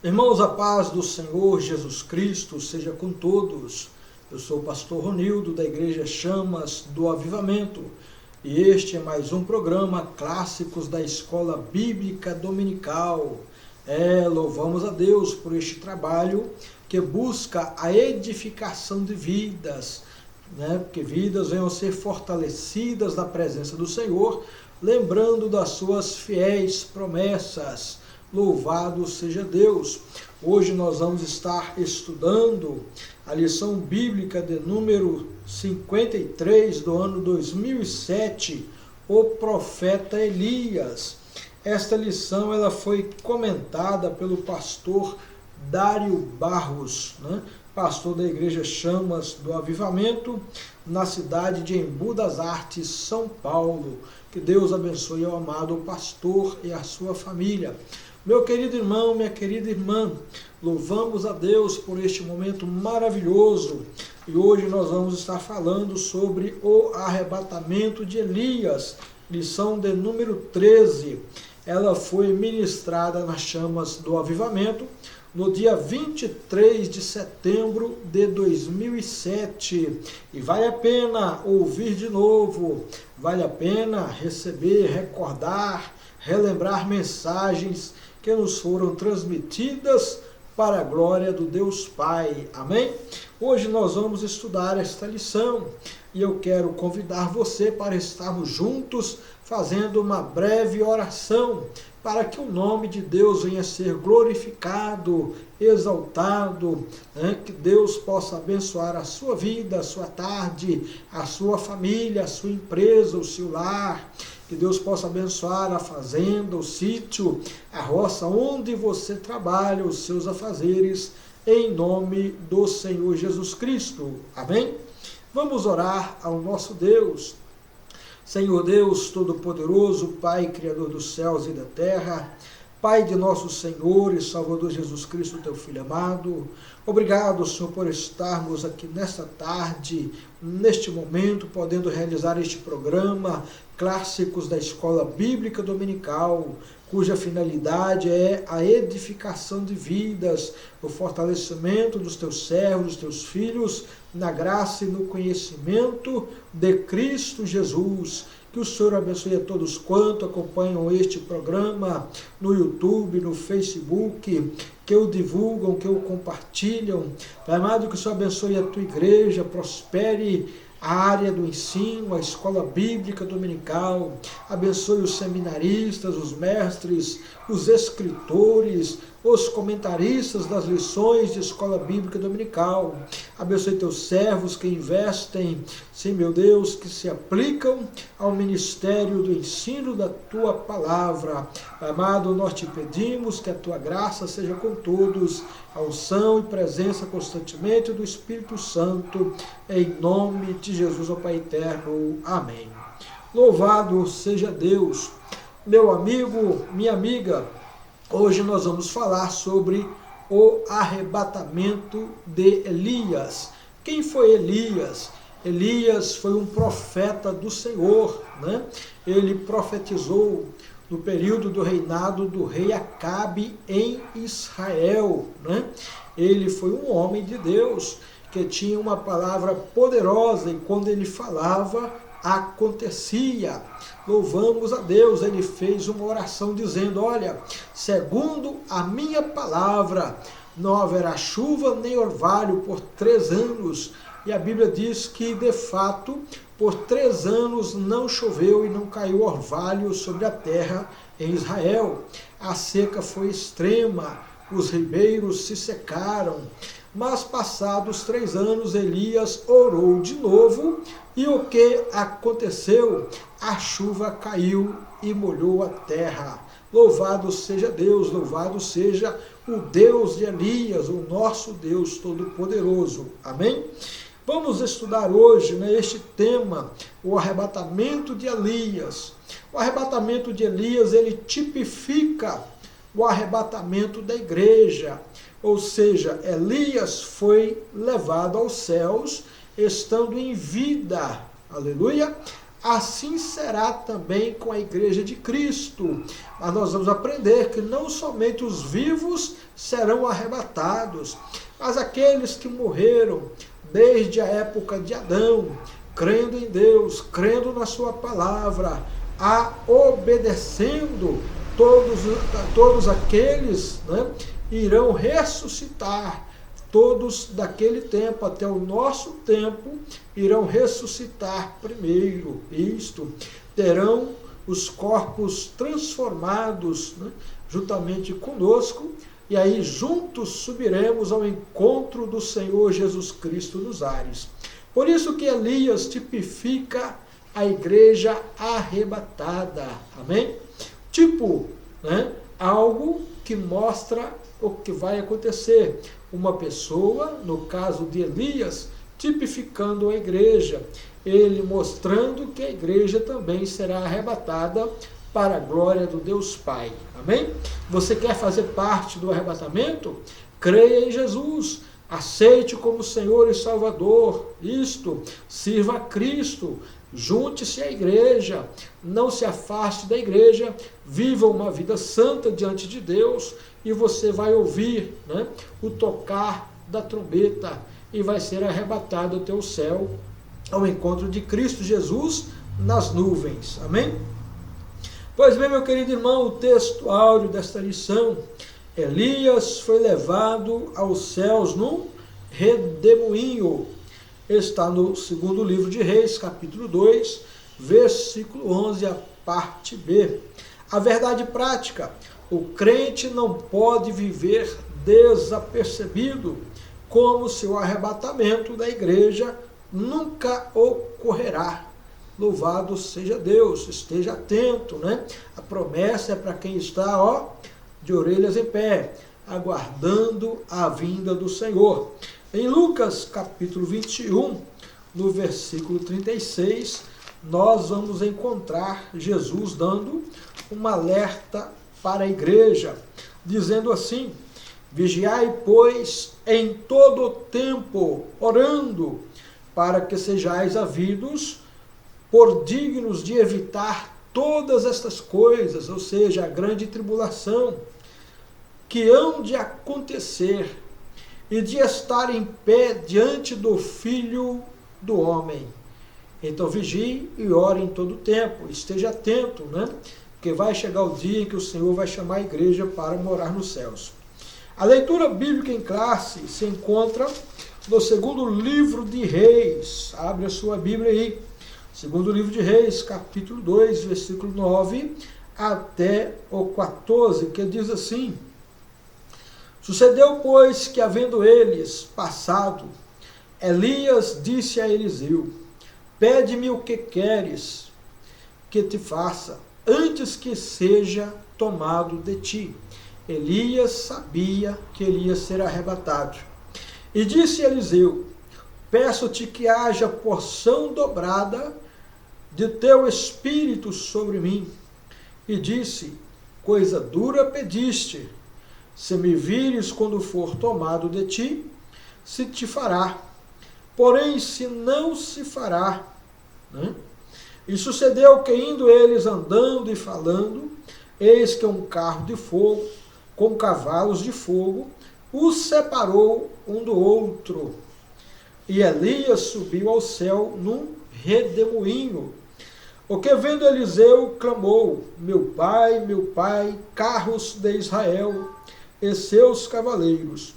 Irmãos, a paz do Senhor Jesus Cristo seja com todos. Eu sou o pastor Ronildo, da Igreja Chamas do Avivamento, e este é mais um programa Clássicos da Escola Bíblica Dominical. Louvamos a Deus por este trabalho que busca a edificação de vidas, porque vidas venham ser fortalecidas na presença do Senhor, lembrando das suas fiéis promessas. Louvado seja Deus! Hoje nós vamos estar estudando a lição bíblica de número 53 do ano 2007, o profeta Elias. Esta lição ela foi comentada pelo pastor Dário Barros, pastor da Igreja Chamas do Avivamento, na cidade de Embu das Artes, São Paulo. Que Deus abençoe ao amado pastor e a sua família. Meu querido irmão, minha querida irmã, louvamos a Deus por este momento maravilhoso. E hoje nós vamos estar falando sobre o arrebatamento de Elias, lição de número 13. Ela foi ministrada nas Chamas do Avivamento no dia 23 de setembro de 2007. E vale a pena ouvir de novo, vale a pena receber, recordar, relembrar mensagens que nos foram transmitidas para a glória do Deus Pai. Amém? Hoje nós vamos estudar esta lição e eu quero convidar você para estarmos juntos fazendo uma breve oração para que o nome de Deus venha a ser glorificado, exaltado, que Deus possa abençoar a sua vida, a sua tarde, a sua família, a sua empresa, o seu lar. Que Deus possa abençoar a fazenda, o sítio, a roça, onde você trabalha, os seus afazeres, em nome do Senhor Jesus Cristo. Amém? Vamos orar ao nosso Deus. Senhor Deus Todo-Poderoso, Pai, Criador dos céus e da terra, Pai de nosso Senhor e Salvador Jesus Cristo, teu Filho amado, obrigado, Senhor, por estarmos aqui nesta tarde, neste momento, podendo realizar este programa, Clássicos da Escola Bíblica Dominical, cuja finalidade é a edificação de vidas, o fortalecimento dos teus servos, dos teus filhos, na graça e no conhecimento de Cristo Jesus. Que o Senhor abençoe a todos quanto acompanham este programa no YouTube, no Facebook, que o divulgam, que o compartilham. Pai amado, que o Senhor abençoe a tua igreja, prospere a área do ensino, a escola bíblica dominical, abençoe os seminaristas, os mestres, os escritores, os comentaristas das lições de escola bíblica dominical. Abençoe teus servos que investem, sim, meu Deus, que se aplicam ao ministério do ensino da tua palavra. Amado, nós te pedimos que a tua graça seja com todos, a unção e presença constantemente do Espírito Santo, em nome de Jesus, ó Pai eterno. Amém. Louvado seja Deus. Meu amigo, minha amiga, hoje nós vamos falar sobre o arrebatamento de Elias. Quem foi Elias? Elias foi um profeta do Senhor, Ele profetizou no período do reinado do rei Acabe em Israel, Ele foi um homem de Deus que tinha uma palavra poderosa e quando ele falava, acontecia. Louvamos a Deus, ele fez uma oração dizendo, olha, segundo a minha palavra, não haverá chuva nem orvalho por 3 anos. E a Bíblia diz que, de fato, por 3 anos não choveu e não caiu orvalho sobre a terra em Israel. A seca foi extrema, os ribeiros se secaram. Mas passados 3 anos, Elias orou de novo e o que aconteceu? A chuva caiu e molhou a terra. Louvado seja Deus, louvado seja o Deus de Elias, o nosso Deus Todo-Poderoso. Amém? Vamos estudar hoje este tema, o arrebatamento de Elias. O arrebatamento de Elias, ele tipifica o arrebatamento da igreja. Ou seja, Elias foi levado aos céus estando em vida. Aleluia! assim será também com a igreja de Cristo. Mas nós vamos aprender que não somente os vivos serão arrebatados, mas aqueles que morreram desde a época de Adão, crendo em Deus, crendo na sua palavra, obedecendo, todos aqueles, né, irão ressuscitar. Todos daquele tempo até o nosso tempo irão ressuscitar primeiro. Isto, terão os corpos transformados, né, juntamente conosco, e aí juntos subiremos ao encontro do Senhor Jesus Cristo nos ares. Por isso que Elias tipifica a igreja arrebatada. Amém? Tipo, né, algo que mostra o que vai acontecer. Uma pessoa, no caso de Elias, tipificando a igreja, ele mostrando que a igreja também será arrebatada para a glória do Deus Pai. Amém? Você quer fazer parte do arrebatamento? Creia em Jesus, aceite como Senhor e Salvador, sirva a Cristo, junte-se à igreja, não se afaste da igreja, viva uma vida santa diante de Deus, e você vai ouvir, né, o tocar da trombeta e vai ser arrebatado até o céu, ao encontro de Cristo Jesus nas nuvens. Amém? Pois bem, meu querido irmão, o texto áureo desta lição: Elias foi levado aos céus num redemoinho. Está no segundo livro de Reis, capítulo 2, versículo 11, a parte B. A verdade prática: o crente não pode viver desapercebido, como se o arrebatamento da igreja nunca ocorrerá. Louvado seja Deus, esteja atento, né? A promessa é para quem está, de orelhas em pé, aguardando a vinda do Senhor. Em Lucas, capítulo 21, no versículo 36, nós vamos encontrar Jesus dando um alerta para a igreja, dizendo assim: vigiai, pois, em todo o tempo, orando, para que sejais havidos por dignos de evitar todas estas coisas, ou seja, a grande tribulação, que hão de acontecer, e de estar em pé diante do Filho do Homem. Então vigie e ore em todo o tempo, esteja atento, né? Porque vai chegar o dia em que o Senhor vai chamar a igreja para morar nos céus. A leitura bíblica em classe se encontra no segundo livro de Reis. Abre a sua Bíblia aí. Segundo livro de Reis, capítulo 2, versículo 9 até o 14, que diz assim: sucedeu, pois, que havendo eles passado, Elias disse a Eliseu: pede-me o que queres que te faça, antes que seja tomado de ti. Elias sabia que ele ia ser arrebatado. E disse Eliseu: peço-te que haja porção dobrada de teu espírito sobre mim. E disse: coisa dura pediste, se me vires quando for tomado de ti, se te fará. Porém, se não se fará. Né? E sucedeu que, indo eles andando e falando, eis que um carro de fogo, com cavalos de fogo, os separou um do outro. E Elias subiu ao céu num redemoinho. O que vendo Eliseu, clamou: meu pai, carros de Israel e seus cavaleiros.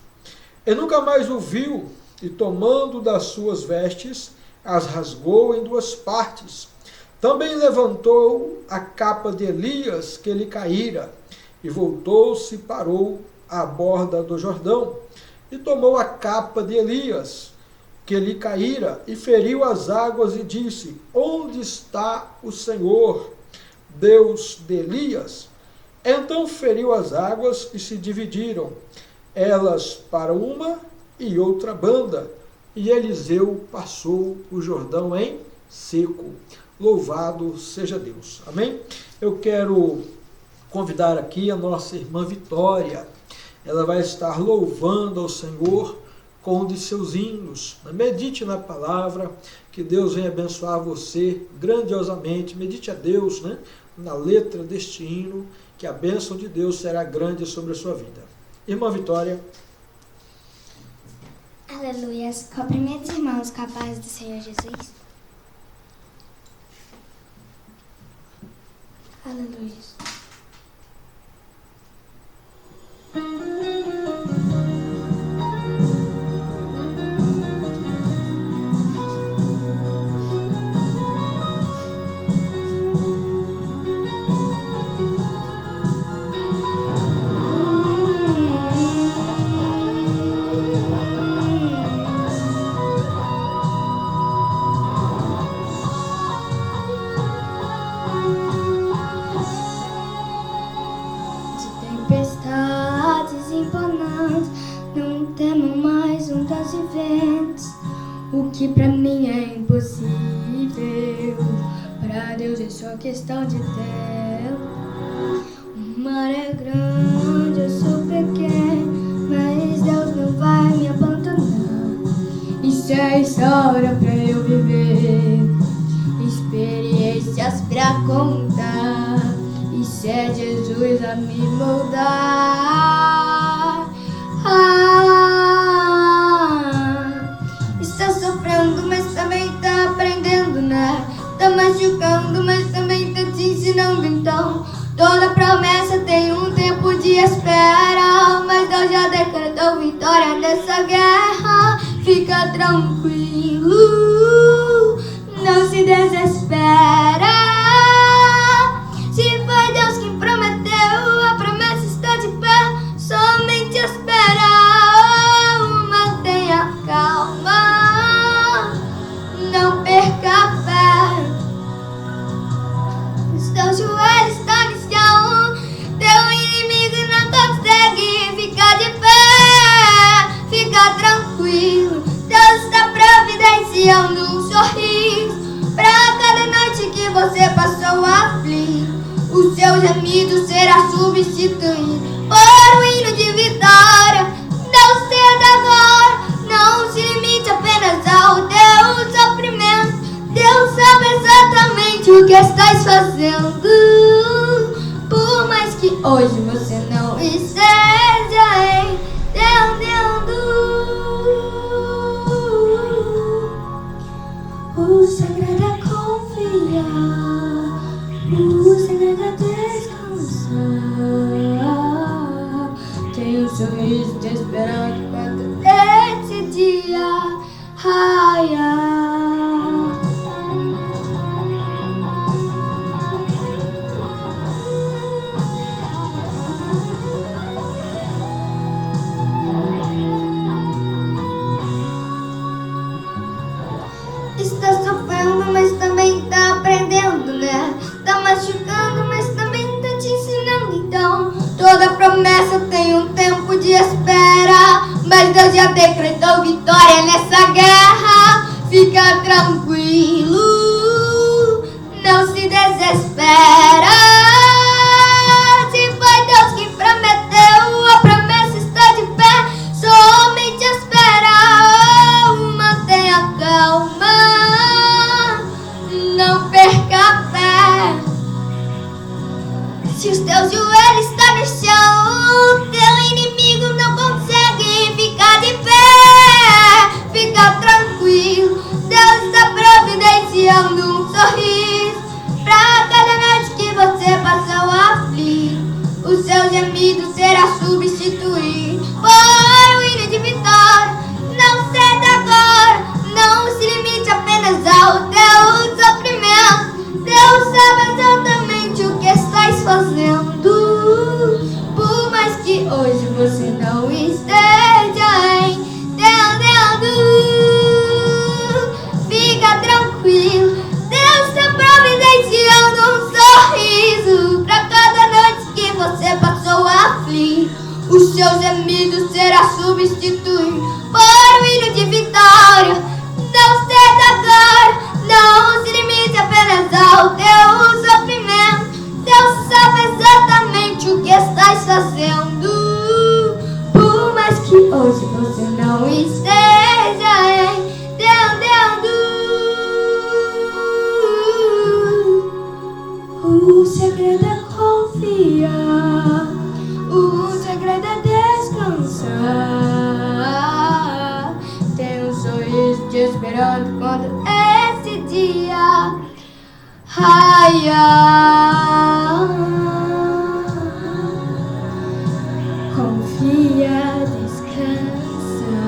E nunca mais o viu, e tomando das suas vestes, as rasgou em duas partes. Também levantou a capa de Elias, que lhe caíra, e voltou-se e parou à borda do Jordão, e tomou a capa de Elias, que lhe caíra, e feriu as águas, e disse: onde está o Senhor, Deus de Elias? Então feriu as águas, e se dividiram, elas para uma e outra banda, e Eliseu passou o Jordão em seco. Louvado seja Deus. Amém? Eu quero convidar aqui a nossa irmã Vitória. Ela vai estar louvando ao Senhor com um de seus hinos. Medite na palavra, que Deus venha abençoar você grandiosamente. Medite a Deus, na letra deste hino, que a bênção de Deus será grande sobre a sua vida. Irmã Vitória. Aleluias. Cumprimentos, irmãos, com a paz do Senhor Jesus. Aleluias. O que pra mim é impossível, pra Deus é só questão de tempo. O mar é grande, eu sou pequeno, mas Deus não vai me abandonar. Isso é história pra eu viver, experiências pra contar. Isso é Jesus a me moldar. Está sofrendo, mas também tá aprendendo, né? Tá machucando, mas também tá te ensinando. Então, toda promessa tem um tempo de espera, mas Deus já decretou vitória nessa guerra. Fica tranquilo, não se desespera. Se foi Deus quem prometeu, a promessa está de pé. Somente espera, mantenha calma, não perca a fé. Os teus joelhos estão no chão, teu inimigo não consegue ficar de pé. Fica tranquilo, Deus está providenciando um sorriso pra cada noite que você passou a afligir. O seu gemido será substituído por um hino de vitória. Não ceda agora, não se limite apenas ao teu sofrimento. Deus sabe exatamente o que estás fazendo. Por mais que hoje você não esteja entendendo, o segredo é confiar, o segredo é descansar. Tem um sorriso de esperança enquanto esse dia raiar. Está sofrendo, mas também tá aprendendo, né? Tá machucando, mas também tá te ensinando. Então, toda promessa tem um tempo de espera, mas Deus já decretou vitória nessa guerra. Fica tranquilo, não se desespera. Se foi Deus quem prometeu, a promessa está de pé. Somente espera, mantenha calma, não perca a fé. Se os teus joelhos estão no chão, teu inimigo não consegue ficar de pé. Fica tranquilo, Deus está providenciando um sorriso pra cada noite que você passou a afligir. O seu gemido será substituído por um hino de vitória. Não ceda agora, não se limite apenas ao teu sofrimento. Deus sabe exatamente o que estás fazendo. Por mais que hoje você não esteja entendendo, fica tranquilo, Deus está providenciando um sorriso pra cada noite que você passou a afligir. O seu gemido será substituído por um hino de vitória. Não ceda agora, não se limite apenas ao teu sofrimento. Deus sabe exatamente o que estás fazendo. Por mais que hoje você não esteja agrada descansar. Tenho um sorriso te esperando quando esse dia raiar. Confia, descansa.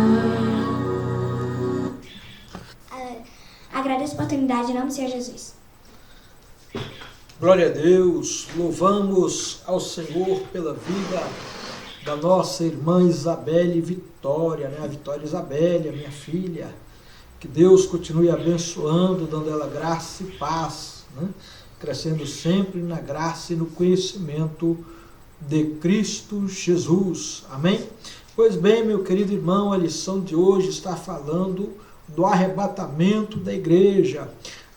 Agradeço a oportunidade em nome do Senhor Jesus. Glória a Deus, louvamos ao Senhor pela vida da nossa irmã Isabelle Vitória, né? A Vitória Isabelle, a minha filha. Que Deus continue abençoando, dando ela graça e paz, né? Crescendo sempre na graça e no conhecimento de Cristo Jesus. Amém? Pois bem, meu querido irmão, a lição de hoje está falando do arrebatamento da igreja.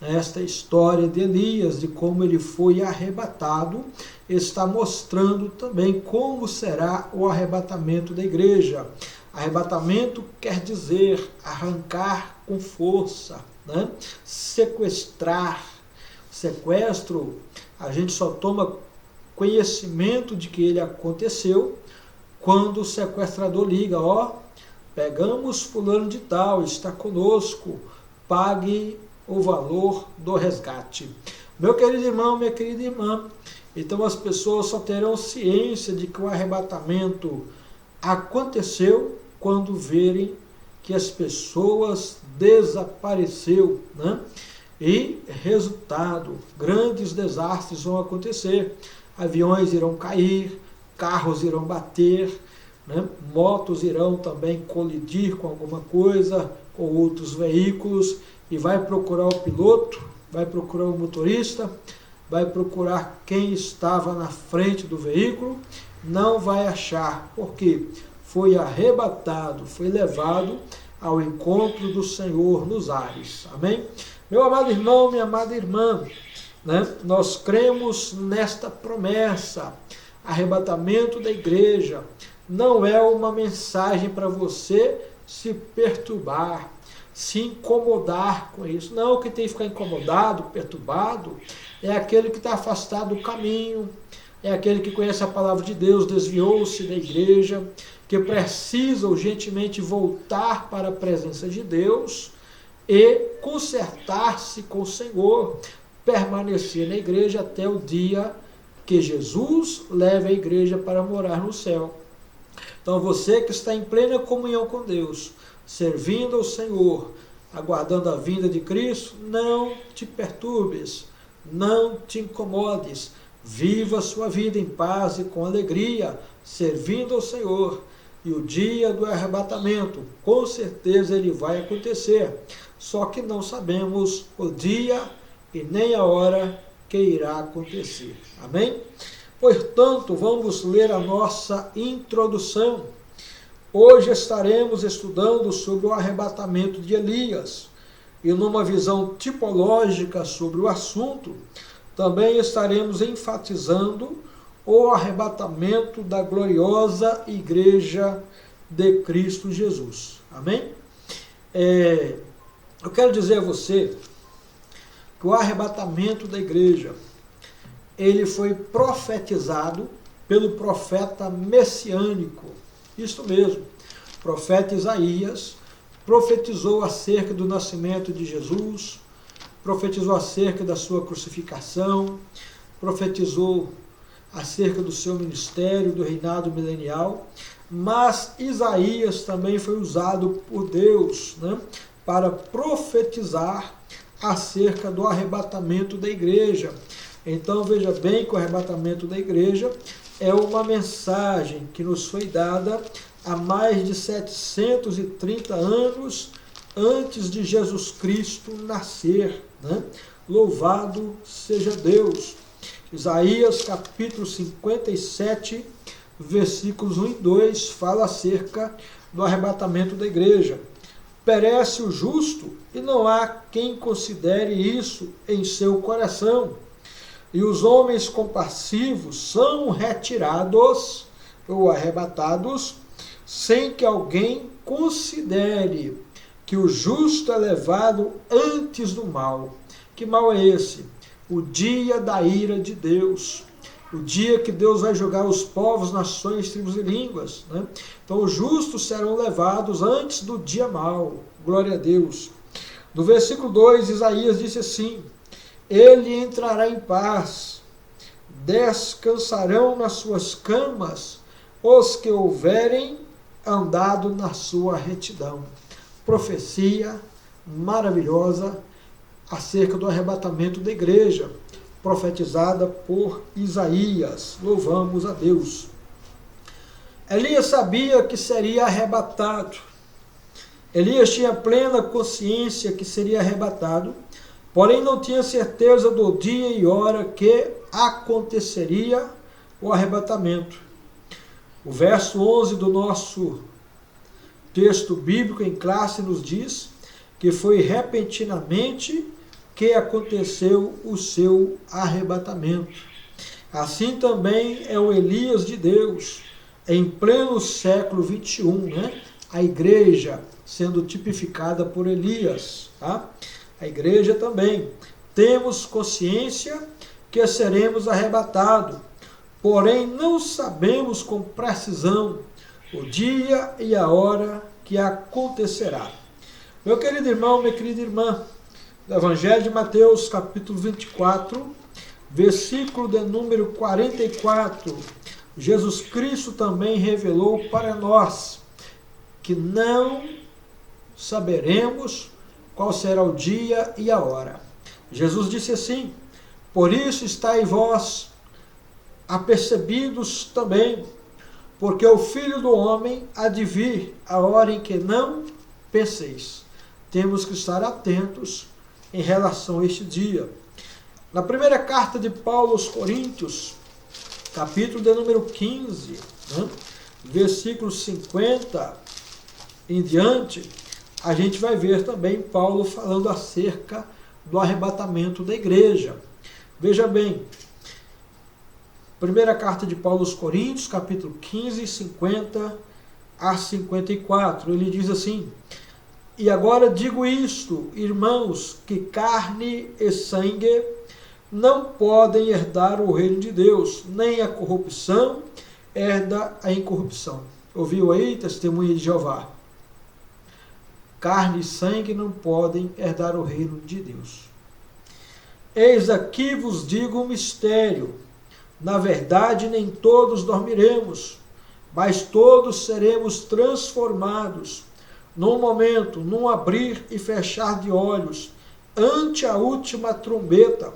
Esta história de Elias, de como ele foi arrebatado, está mostrando também como será o arrebatamento da igreja. Arrebatamento quer dizer arrancar com força, né? Sequestrar. Sequestro, a gente só toma conhecimento de que ele aconteceu quando o sequestrador liga, pegamos fulano de tal, está conosco, pague o valor do resgate. Meu querido irmão, minha querida irmã, então as pessoas só terão ciência de que o arrebatamento aconteceu quando verem que as pessoas desapareceu, né? E resultado, grandes desastres vão acontecer, aviões irão cair, carros irão bater, né? Motos irão também colidir com alguma coisa, com outros veículos, e vai procurar o piloto, vai procurar o motorista, vai procurar quem estava na frente do veículo, não vai achar, porque foi arrebatado, foi levado ao encontro do Senhor nos ares. Amém? Meu amado irmão, minha amada irmã, né? Nós cremos nesta promessa. Arrebatamento da igreja não é uma mensagem para você se perturbar, se incomodar com isso. Não, quem tem que ficar incomodado, perturbado, é aquele que está afastado do caminho, é aquele que conhece a palavra de Deus, desviou-se da igreja, que precisa urgentemente voltar para a presença de Deus e consertar-se com o Senhor, permanecer na igreja até o dia que Jesus leve a igreja para morar no céu. Então você que está em plena comunhão com Deus, servindo ao Senhor, aguardando a vinda de Cristo, não te perturbes, não te incomodes, viva a sua vida em paz e com alegria, servindo ao Senhor. E o dia do arrebatamento, com certeza ele vai acontecer, só que não sabemos o dia e nem a hora que irá acontecer. Amém? Portanto, vamos ler a nossa introdução. Hoje estaremos estudando sobre o arrebatamento de Elias e numa visão tipológica sobre o assunto, também estaremos enfatizando o arrebatamento da gloriosa Igreja de Cristo Jesus. Amém? Eu quero dizer a você que o arrebatamento da igreja, ele foi profetizado pelo profeta messiânico. Isto mesmo, o profeta Isaías profetizou acerca do nascimento de Jesus, profetizou acerca da sua crucificação, profetizou acerca do seu ministério, do reinado milenial, mas Isaías também foi usado por Deus, né, para profetizar acerca do arrebatamento da igreja. Então veja bem que o arrebatamento da igreja é uma mensagem que nos foi dada há mais de 730 anos antes de Jesus Cristo nascer, né? Louvado seja Deus. Isaías capítulo 57, versículos 1 e 2, fala acerca do arrebatamento da igreja. Perece o justo, e não há quem considere isso em seu coração. E os homens compassivos são retirados ou arrebatados, sem que alguém considere que o justo é levado antes do mal. Que mal é esse? O dia da ira de Deus. o dia que Deus vai julgar os povos, nações, tribos e línguas, né? Então os justos serão levados antes do dia mau. Glória a Deus. No versículo 2, Isaías disse assim: ele entrará em paz, descansarão nas suas camas os que houverem andado na sua retidão. Profecia maravilhosa acerca do arrebatamento da igreja, profetizada por Isaías. Louvamos a Deus. Elias sabia que seria arrebatado. Elias tinha plena consciência que seria arrebatado, porém não tinha certeza do dia e hora que aconteceria o arrebatamento. O verso 11 do nosso texto bíblico em classe nos diz que foi repentinamente que aconteceu o seu arrebatamento. Assim também é o Elias de Deus, em pleno século 21, né? A igreja sendo tipificada por Elias, tá? A igreja também. Temos consciência que seremos arrebatados, porém não sabemos com precisão o dia e a hora que acontecerá. Meu querido irmão, minha querida irmã, do Evangelho de Mateus, capítulo 24, versículo de número 44, Jesus Cristo também revelou para nós que não saberemos qual será o dia e a hora. Jesus disse assim: por isso estáis vós apercebidos também, porque o Filho do Homem há de vir a hora em que não penseis. Temos que estar atentos em relação a este dia. Na primeira carta de Paulo aos Coríntios, capítulo de número 15, né, versículo 50 em diante, a gente vai ver também Paulo falando acerca do arrebatamento da igreja. Veja bem, primeira carta de Paulo aos Coríntios, capítulo 15, 50 a 54, ele diz assim: e agora digo isto, irmãos, que carne e sangue não podem herdar o reino de Deus, nem a corrupção herda a incorrupção. Ouviu aí, testemunha de Jeová? Carne e sangue não podem herdar o reino de Deus. Eis aqui vos digo um mistério. Na verdade, nem todos dormiremos, mas todos seremos transformados, num momento, num abrir e fechar de olhos, ante a última trombeta,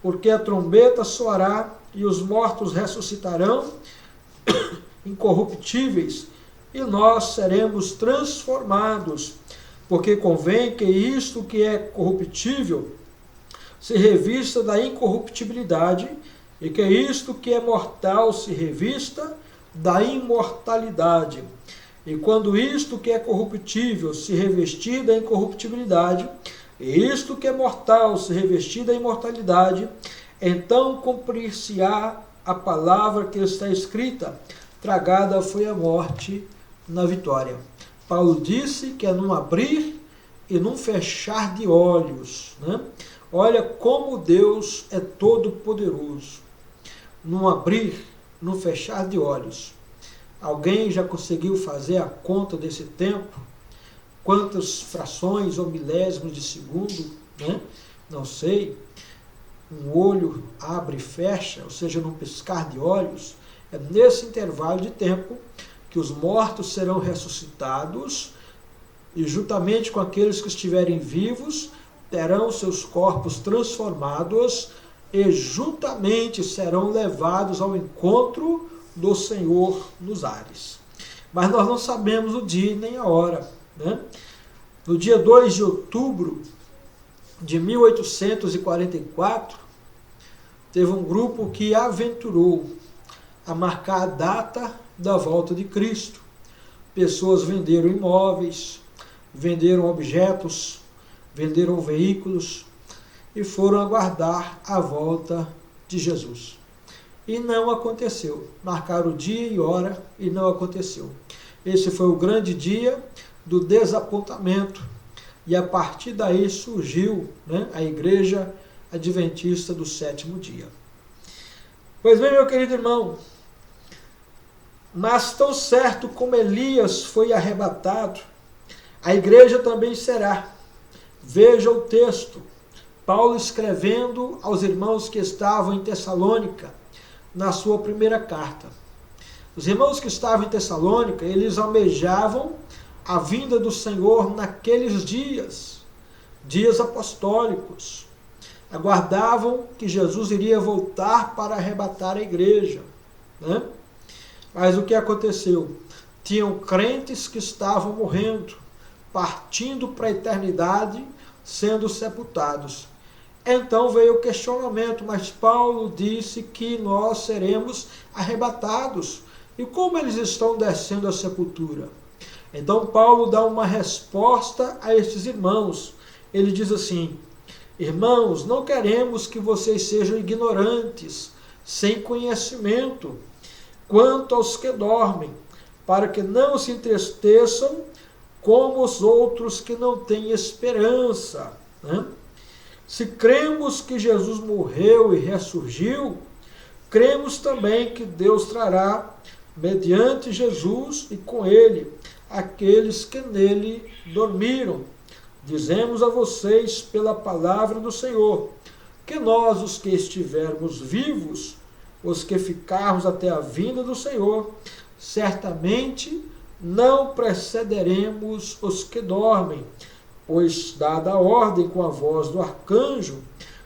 porque a trombeta soará e os mortos ressuscitarão incorruptíveis, e nós seremos transformados, porque convém que isto que é corruptível se revista da incorruptibilidade, e que isto que é mortal se revista da imortalidade. E quando isto que é corruptível se revestir da incorruptibilidade, e isto que é mortal se revestir da imortalidade, então cumprir-se-á a palavra que está escrita: tragada foi a morte na vitória. Paulo disse que é num abrir e num fechar de olhos, né? Olha como Deus é todo poderoso. Num abrir, num fechar de olhos. Alguém já conseguiu fazer a conta desse tempo? Quantas frações ou milésimos de segundo, né? Não sei. Um olho abre e fecha, ou seja, num piscar de olhos. É nesse intervalo de tempo que os mortos serão ressuscitados e, juntamente com aqueles que estiverem vivos, terão seus corpos transformados e juntamente serão levados ao encontro do Senhor nos ares. Mas nós não sabemos o dia nem a hora, né? No dia 2 de outubro de 1844, teve um grupo que aventurou a marcar a data da volta de Cristo. Pessoas venderam imóveis, venderam objetos, venderam veículos e foram aguardar a volta de Jesus. E não aconteceu. Marcaram o dia e hora e não aconteceu. Esse foi o grande dia do desapontamento. E a partir daí surgiu, né, a Igreja Adventista do Sétimo Dia. Pois bem, meu querido irmão, mas tão certo como Elias foi arrebatado, a igreja também será. Veja o texto, Paulo escrevendo aos irmãos que estavam em Tessalônica, na sua primeira carta. Os irmãos que estavam em Tessalônica, eles almejavam a vinda do Senhor naqueles dias apostólicos. Aguardavam que Jesus iria voltar para arrebatar a igreja, né? Mas o que aconteceu? Tinham crentes que estavam morrendo, partindo para a eternidade, sendo sepultados. Então veio o questionamento, mas Paulo disse que nós seremos arrebatados. E como eles estão descendo à sepultura? Então Paulo dá uma resposta a estes irmãos. Ele diz assim: irmãos, não queremos que vocês sejam ignorantes, sem conhecimento, quanto aos que dormem, para que não se entristeçam como os outros que não têm esperança, né? Se cremos que Jesus morreu e ressurgiu, cremos também que Deus trará, mediante Jesus e com ele, aqueles que nele dormiram. Dizemos a vocês pela palavra do Senhor, que nós, os que estivermos vivos, os que ficarmos até a vinda do Senhor, certamente não precederemos os que dormem, pois, dada a ordem com a voz do arcanjo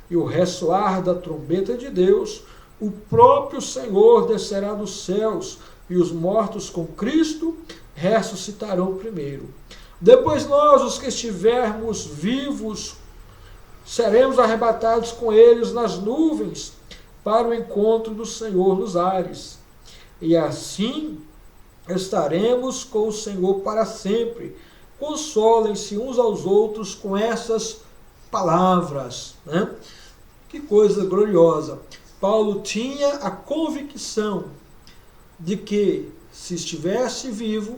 e o ressoar da trombeta de Deus, o próprio Senhor descerá dos céus, e os mortos com Cristo ressuscitarão primeiro. Depois nós, os que estivermos vivos, seremos arrebatados com eles nas nuvens, para o encontro do Senhor nos ares. E assim estaremos com o Senhor para sempre. Consolem-se uns aos outros com essas palavras, né? Que coisa gloriosa. Paulo tinha a convicção de que, se estivesse vivo,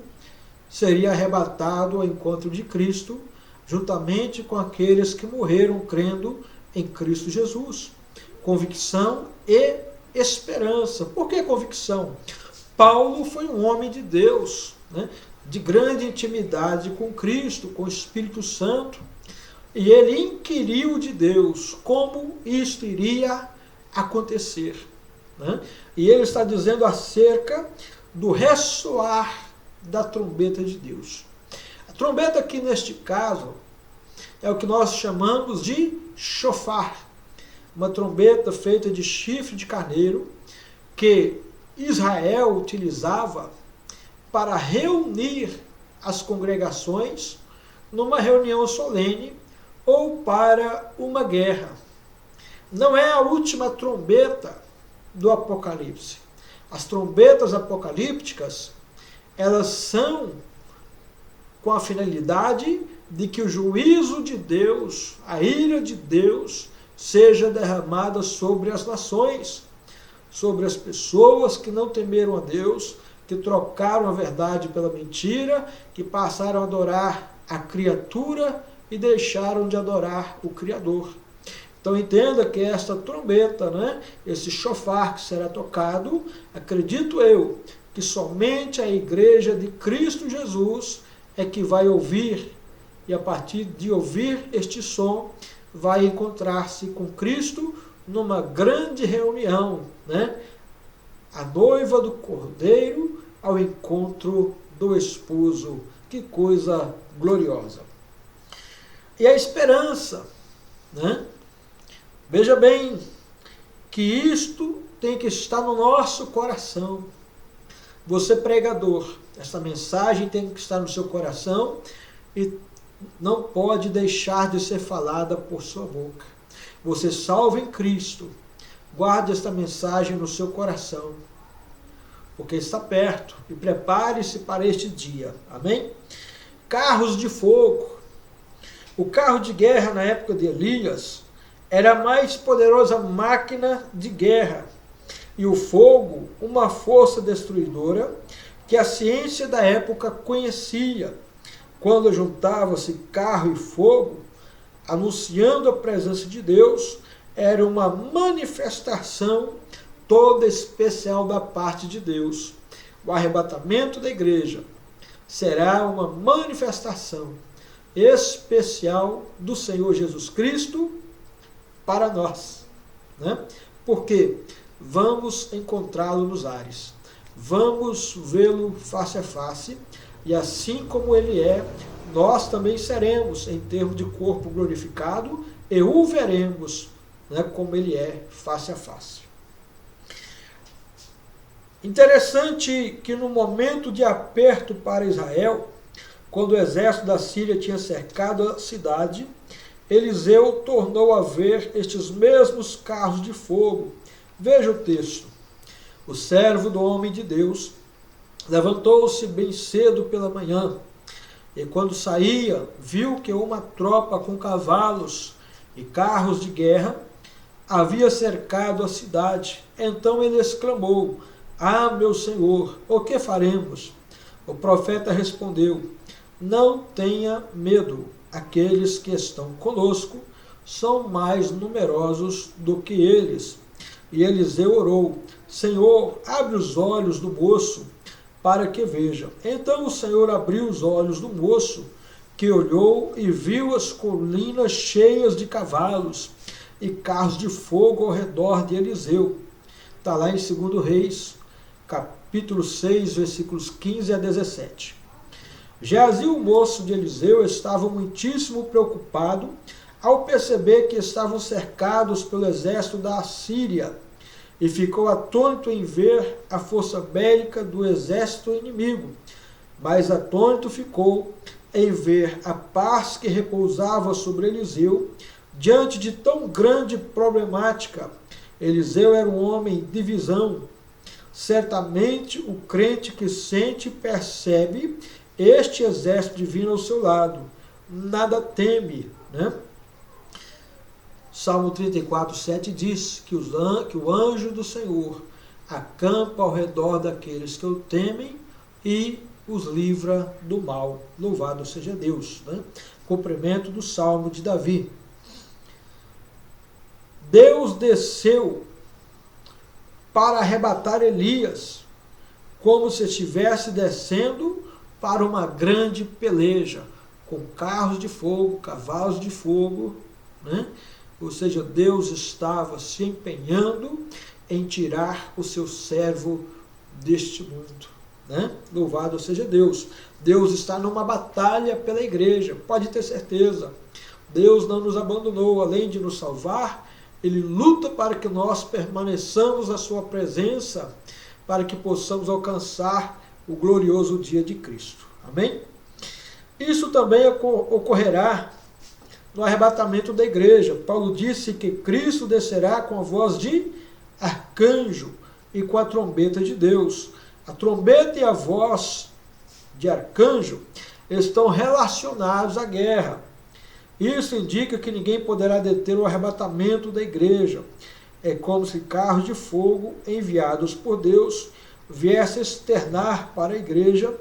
seria arrebatado ao encontro de Cristo, juntamente com aqueles que morreram crendo em Cristo Jesus. Convicção e esperança. Por que convicção? Paulo foi um homem de Deus, né? De grande intimidade com Cristo, com o Espírito Santo, e ele inquiriu de Deus como isto iria acontecer, né? E ele está dizendo acerca do ressoar da trombeta de Deus. A trombeta aqui neste caso é o que nós chamamos de chofar, uma trombeta feita de chifre de carneiro que Israel utilizava para reunir as congregações numa reunião solene ou para uma guerra. Não é a última trombeta do Apocalipse. As trombetas apocalípticas, elas são com a finalidade de que o juízo de Deus, a ira de Deus, seja derramada sobre as nações, sobre as pessoas que não temeram a Deus, que trocaram a verdade pela mentira, que passaram a adorar a criatura e deixaram de adorar o Criador. Então entenda que esta trombeta, né, esse chofar que será tocado, acredito eu, que somente a igreja de Cristo Jesus é que vai ouvir, e a partir de ouvir este som, vai encontrar-se com Cristo numa grande reunião, né? A noiva do Cordeiro ao encontro do esposo. Que coisa gloriosa. E a esperança, né? Veja bem que isto tem que estar no nosso coração. Você, pregador, essa mensagem tem que estar no seu coração e não pode deixar de ser falada por sua boca. Você, salvo em Cristo, guarde esta mensagem no seu coração, porque está perto, e prepare-se para este dia. Amém? Carros de fogo. O carro de guerra na época de Elias era a mais poderosa máquina de guerra, e o fogo, uma força destruidora que a ciência da época conhecia. Quando juntava-se carro e fogo, anunciando a presença de Deus, era uma manifestação toda especial da parte de Deus. O arrebatamento da igreja será uma manifestação especial do Senhor Jesus Cristo para nós, né? Porque vamos encontrá-lo nos ares, vamos vê-lo face a face, e assim como ele é, nós também seremos em termos de corpo glorificado, e o veremos, né, como ele é face a face. Interessante que no momento de aperto para Israel, quando o exército da Síria tinha cercado a cidade, Eliseu tornou a ver estes mesmos carros de fogo. Veja o texto. O servo do homem de Deus levantou-se bem cedo pela manhã, e quando saía, viu que uma tropa com cavalos e carros de guerra havia cercado a cidade. Então ele exclamou: "Ah, meu senhor, o que faremos?" O profeta respondeu: "Não tenha medo, aqueles que estão conosco são mais numerosos do que eles." E Eliseu orou: "Senhor, abre os olhos do moço, para que veja." Então o Senhor abriu os olhos do moço, que olhou e viu as colinas cheias de cavalos e carros de fogo ao redor de Eliseu. Está lá em 2 Reis, capítulo 6, versículos 15 a 17. Geazi, o moço de Eliseu, estava muitíssimo preocupado ao perceber que estavam cercados pelo exército da Assíria, e ficou atônito em ver a força bélica do exército inimigo. Mais atônito ficou em ver a paz que repousava sobre Eliseu diante de tão grande problemática. Eliseu era um homem de visão. Certamente o crente que sente e percebe este exército divino ao seu lado nada teme, né? Salmo 34, 7 diz que o anjo do Senhor acampa ao redor daqueles que o temem e os livra do mal. Louvado seja Deus, né? Cumprimento do Salmo de Davi. Deus desceu para arrebatar Elias, como se estivesse descendo para uma grande peleja, com carros de fogo, cavalos de fogo, né? Ou seja, Deus estava se empenhando em tirar o seu servo deste mundo, né? Louvado seja Deus. Deus está numa batalha pela igreja, pode ter certeza. Deus não nos abandonou, além de nos salvar, Ele luta para que nós permaneçamos na sua presença, para que possamos alcançar o glorioso dia de Cristo. Amém? Isso também ocorrerá no arrebatamento da igreja. Paulo disse que Cristo descerá com a voz de arcanjo e com a trombeta de Deus. A trombeta e a voz de arcanjo estão relacionados à guerra. Isso indica que ninguém poderá deter o arrebatamento da igreja. É como se carros de fogo enviados por Deus viessem externar para a igreja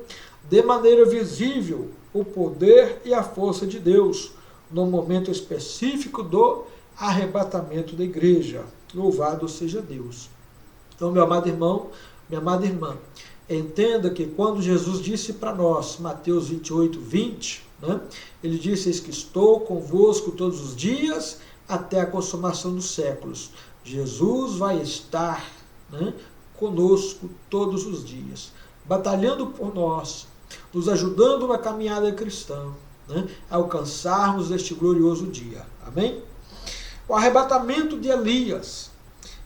de maneira visível o poder e a força de Deus no momento específico do arrebatamento da igreja. Louvado seja Deus. Então, meu amado irmão, minha amada irmã, entenda que quando Jesus disse para nós, Mateus 28, 20, né, ele disse: "Eis que estou convosco todos os dias até a consumação dos séculos." Jesus vai estar, né, conosco todos os dias, batalhando por nós, nos ajudando na caminhada cristã, né, a alcançarmos este glorioso dia. Amém? O arrebatamento de Elias.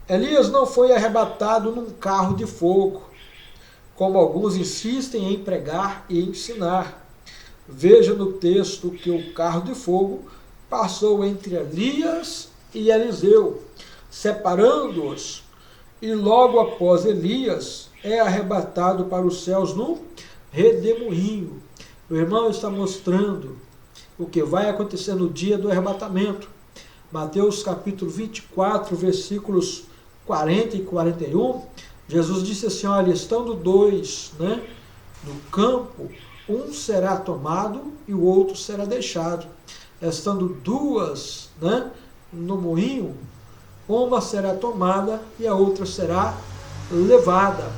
Elias não foi arrebatado num carro de fogo, como alguns insistem em pregar e ensinar. Veja no texto que o carro de fogo passou entre Elias e Eliseu, separando-os, e logo após Elias é arrebatado para os céus no redemoinho. O irmão está mostrando o que vai acontecer no dia do arrebatamento. Mateus capítulo 24, versículos 40 e 41, Jesus disse assim: olha, estando dois, né, no campo, um será tomado e o outro será deixado. Estando duas, né, no moinho, uma será tomada e a outra será levada.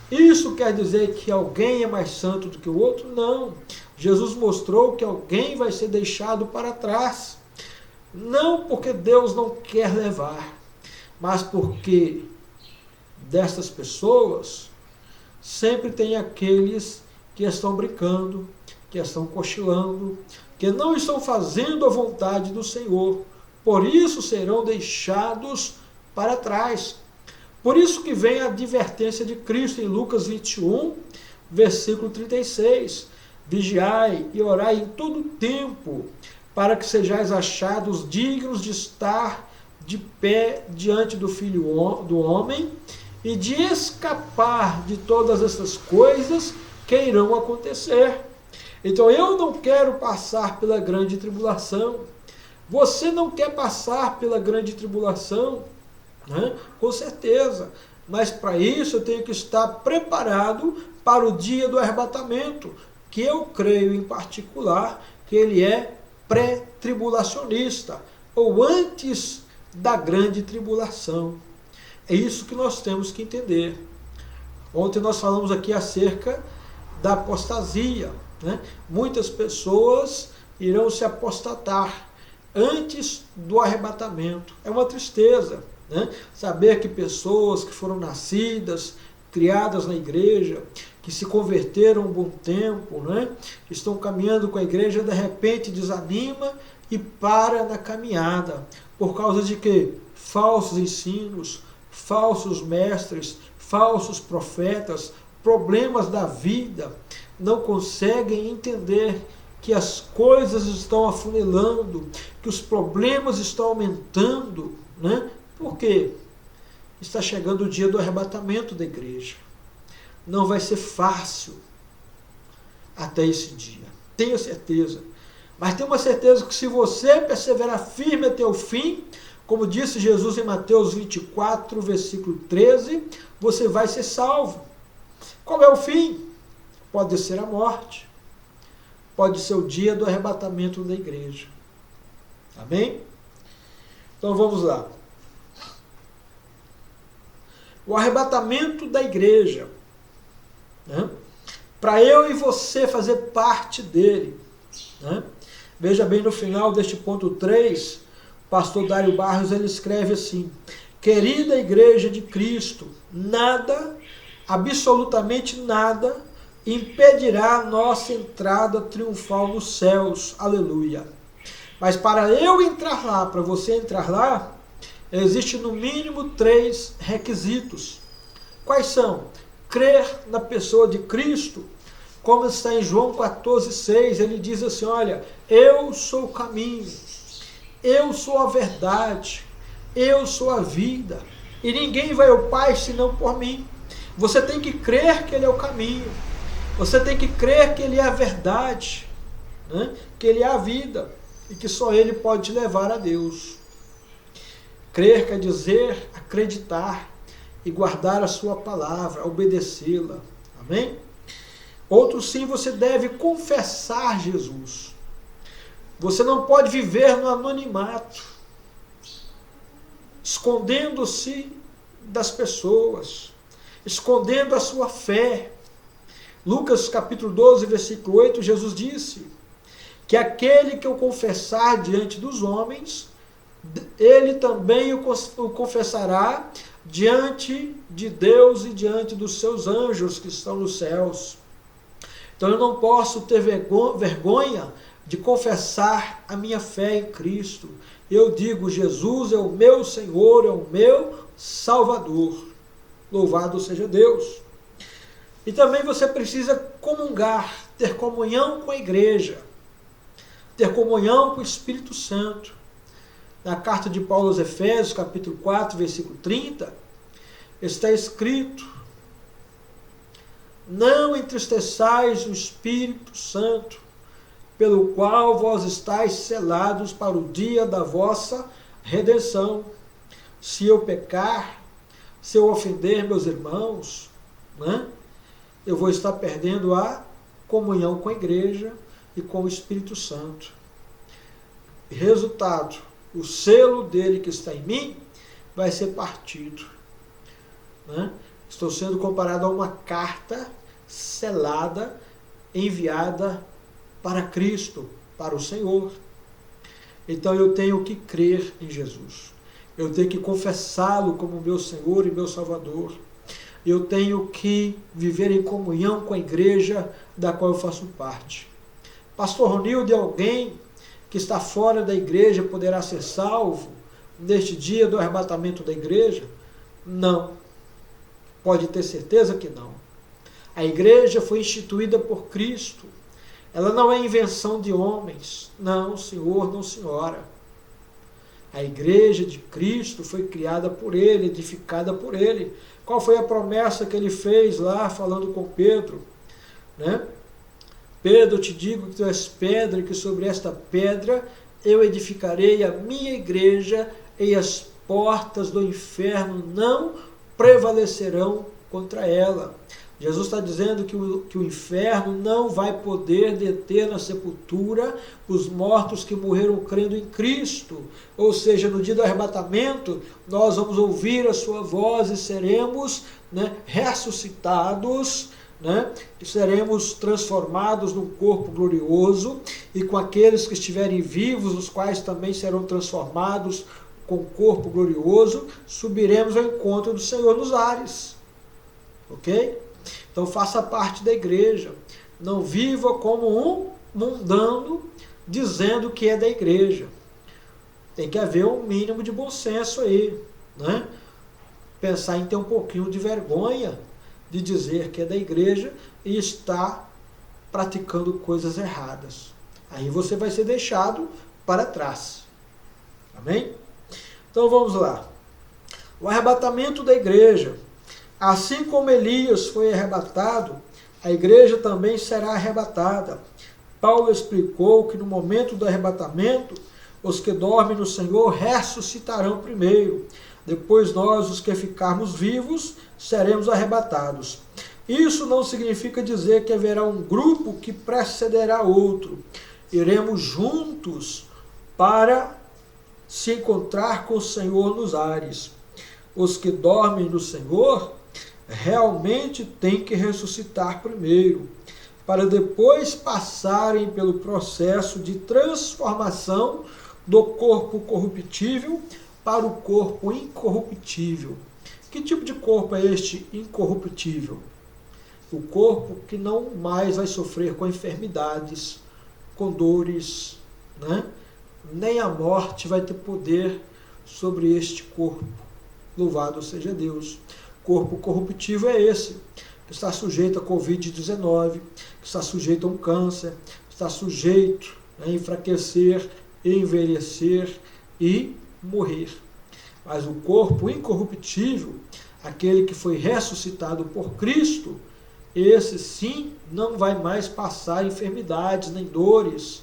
Isso quer dizer que alguém é mais santo do que o outro? Não. Jesus mostrou que alguém vai ser deixado para trás. Não porque Deus não quer levar, mas porque dessas pessoas sempre tem aqueles que estão brincando, que estão cochilando, que não estão fazendo a vontade do Senhor. Por isso serão deixados para trás. Por isso que vem a advertência de Cristo em Lucas 21, versículo 36. Vigiai e orai em todo tempo, para que sejais achados dignos de estar de pé diante do Filho do Homem e de escapar de todas essas coisas que irão acontecer. Então eu não quero passar pela grande tribulação. Você não quer passar pela grande tribulação, né? Com certeza. Mas para isso eu tenho que estar preparado para o dia do arrebatamento, que eu creio em particular que ele é pré-tribulacionista, ou antes da grande tribulação. É isso que nós temos que entender. Ontem nós falamos aqui acerca da apostasia, né? Muitas pessoas irão se apostatar antes do arrebatamento. É uma tristeza, né? Saber que pessoas que foram nascidas, criadas na igreja, que se converteram um bom tempo, né? Que estão caminhando com a igreja, de repente desanima e para na caminhada. Por causa de quê? Falsos ensinos, falsos mestres, falsos profetas, problemas da vida, não conseguem entender que as coisas estão afunilando, que os problemas estão aumentando, né? Por quê? Está chegando o dia do arrebatamento da igreja. Não vai ser fácil até esse dia, tenho certeza. Mas tenho uma certeza que se você perseverar firme até o fim, como disse Jesus em Mateus 24, versículo 13, você vai ser salvo. Qual é o fim? Pode ser a morte. Pode ser o dia do arrebatamento da igreja. Amém? Então vamos lá. O arrebatamento da igreja, né? Para eu e você fazer parte dele, né? Veja bem, no final deste ponto 3, o pastor Dário Barros ele escreve assim: querida igreja de Cristo, nada, absolutamente nada, impedirá a nossa entrada triunfal nos céus. Aleluia. Mas para eu entrar lá, para você entrar lá, existe no mínimo 3 requisitos. Quais são? Crer na pessoa de Cristo, como está em João 14,6, ele diz assim, olha, eu sou o caminho, eu sou a verdade, eu sou a vida, e ninguém vai ao Pai senão por mim. Você tem que crer que ele é o caminho, você tem que crer que ele é a verdade, né? Que ele é a vida, e que só ele pode te levar a Deus. Crer quer dizer acreditar e guardar a sua palavra, obedecê-la. Amém? Outro sim, você deve confessar Jesus. Você não pode viver no anonimato, escondendo-se das pessoas, escondendo a sua fé. Lucas capítulo 12, versículo 8, Jesus disse que aquele que eu confessar diante dos homens, ele também o confessará diante de Deus e diante dos seus anjos que estão nos céus. Então eu não posso ter vergonha de confessar a minha fé em Cristo. Eu digo, Jesus é o meu Senhor, é o meu Salvador. Louvado seja Deus. E também você precisa comungar, ter comunhão com a igreja, ter comunhão com o Espírito Santo. Na carta de Paulo aos Efésios, capítulo 4, versículo 30, está escrito: não entristeçais o Espírito Santo, pelo qual vós estáis selados para o dia da vossa redenção. Se eu pecar, se eu ofender meus irmãos, né, eu vou estar perdendo a comunhão com a igreja e com o Espírito Santo. Resultado, o selo dele que está em mim vai ser partido, né? Estou sendo comparado a uma carta selada, enviada para Cristo, para o Senhor. Então eu tenho que crer em Jesus. Eu tenho que confessá-lo como meu Senhor e meu Salvador. Eu tenho que viver em comunhão com a igreja da qual eu faço parte. Pastor Ronildo, alguém que está fora da igreja poderá ser salvo neste dia do arrebatamento da igreja? Não. Pode ter certeza que não. A igreja foi instituída por Cristo. Ela não é invenção de homens. Não, senhor, não, senhora. A igreja de Cristo foi criada por Ele, edificada por Ele. Qual foi a promessa que Ele fez lá, falando com Pedro? Né? Pedro, eu te digo que tu és pedra, e que sobre esta pedra eu edificarei a minha igreja, e as portas do inferno não prevalecerão contra ela. Jesus está dizendo que o inferno não vai poder deter na sepultura os mortos que morreram crendo em Cristo. Ou seja, no dia do arrebatamento, nós vamos ouvir a sua voz e seremos, ressuscitados, e seremos transformados num corpo glorioso, e com aqueles que estiverem vivos, os quais também serão transformados com corpo glorioso, subiremos ao encontro do Senhor nos ares. Ok? Então faça parte da igreja. Não viva como um mundano dizendo que é da igreja. Tem que haver um mínimo de bom senso aí. Pensar em ter um pouquinho de vergonha de dizer que é da igreja e está praticando coisas erradas. Aí você vai ser deixado para trás. Amém? Então vamos lá. O arrebatamento da igreja. Assim como Elias foi arrebatado, a igreja também será arrebatada. Paulo explicou que no momento do arrebatamento, os que dormem no Senhor ressuscitarão primeiro. Depois nós, os que ficarmos vivos, seremos arrebatados. Isso não significa dizer que haverá um grupo que precederá outro. Iremos juntos para se encontrar com o Senhor nos ares. Os que dormem no Senhor realmente têm que ressuscitar primeiro, para depois passarem pelo processo de transformação do corpo corruptível para o corpo incorruptível. Que tipo de corpo é este incorruptível? O corpo que não mais vai sofrer com enfermidades, com dores, nem a morte vai ter poder sobre este corpo. Louvado seja Deus. Corpo corruptível é esse, que está sujeito a Covid-19, que está sujeito a um câncer, que está sujeito a enfraquecer, envelhecer e morrer. Mas o corpo incorruptível, aquele que foi ressuscitado por Cristo, esse sim não vai mais passar enfermidades nem dores,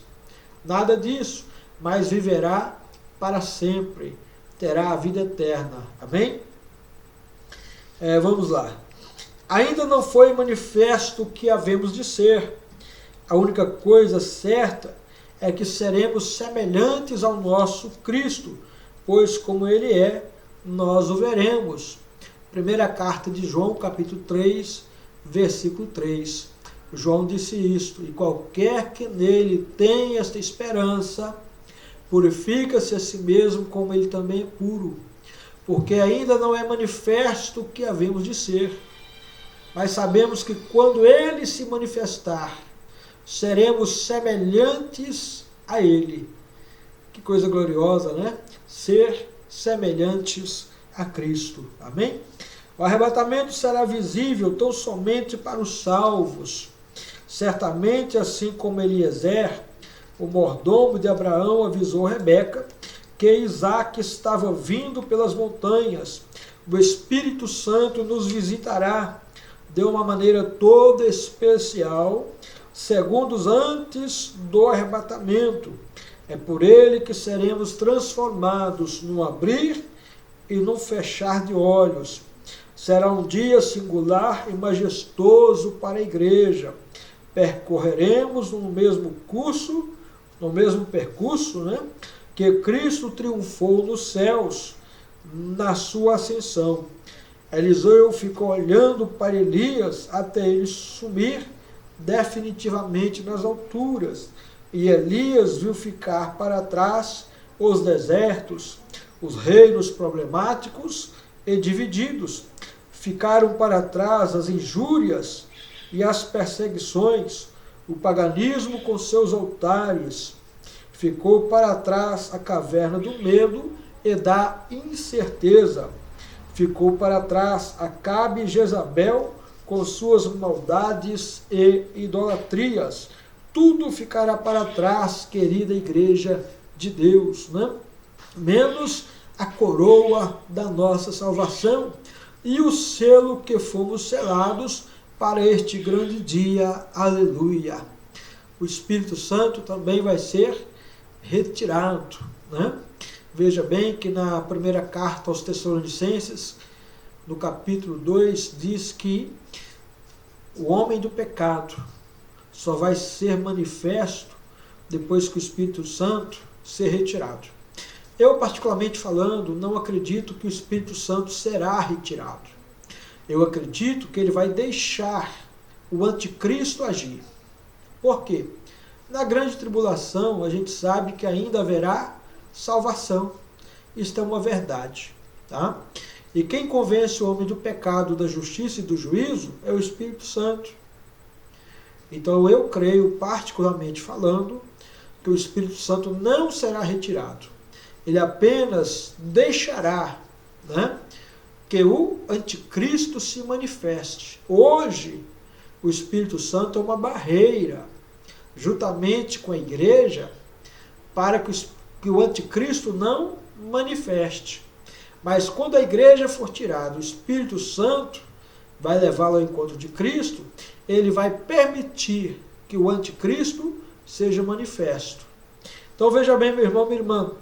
nada disso, mas viverá para sempre, terá a vida eterna. Amém? Vamos lá. Ainda não foi manifesto o que havemos de ser. A única coisa certa é que seremos semelhantes ao nosso Cristo, pois como Ele é, nós o veremos. Primeira carta de João, capítulo 3, versículo 3. João disse isto: e qualquer que nele tem esta esperança, purifica-se a si mesmo como ele também é puro. Porque ainda não é manifesto o que havemos de ser. Mas sabemos que quando Ele se manifestar, seremos semelhantes a Ele. Que coisa gloriosa, Ser semelhantes a Cristo. Amém? O arrebatamento será visível tão somente para os salvos. Certamente, assim como Eliezer, o mordomo de Abraão, avisou Rebeca que Isaac estava vindo pelas montanhas. O Espírito Santo nos visitará de uma maneira toda especial, segundos antes do arrebatamento. É por ele que seremos transformados no abrir e no fechar de olhos. Será um dia singular e majestoso para a igreja. Percorreremos no mesmo percurso, que Cristo triunfou nos céus, na sua ascensão. Eliseu ficou olhando para Elias até ele sumir definitivamente nas alturas. E Elias viu ficar para trás os desertos, os reinos problemáticos e divididos. Ficaram para trás as injúrias e as perseguições, o paganismo com seus altares. Ficou para trás a caverna do medo e da incerteza. Ficou para trás Acabe e Jezabel com suas maldades e idolatrias. Tudo ficará para trás, querida igreja de Deus, né? Menos a coroa da nossa salvação e o selo que fomos selados para este grande dia. Aleluia! O Espírito Santo também vai ser retirado, né? Veja bem que na primeira carta aos Tessalonicenses, no capítulo 2, diz que o homem do pecado só vai ser manifesto depois que o Espírito Santo ser retirado. Eu, particularmente falando, não acredito que o Espírito Santo será retirado. Eu acredito que ele vai deixar o anticristo agir. Por quê? Na grande tribulação, a gente sabe que ainda haverá salvação. Isto é uma verdade, tá? E quem convence o homem do pecado, da justiça e do juízo é o Espírito Santo. Então eu creio, particularmente falando, que o Espírito Santo não será retirado. Ele apenas deixará, né, que o anticristo se manifeste. Hoje, o Espírito Santo é uma barreira, juntamente com a igreja, para que o anticristo não manifeste. Mas quando a igreja for tirada, o Espírito Santo vai levá-la ao encontro de Cristo, ele vai permitir que o anticristo seja manifesto. Então veja bem, meu irmão, minha irmã,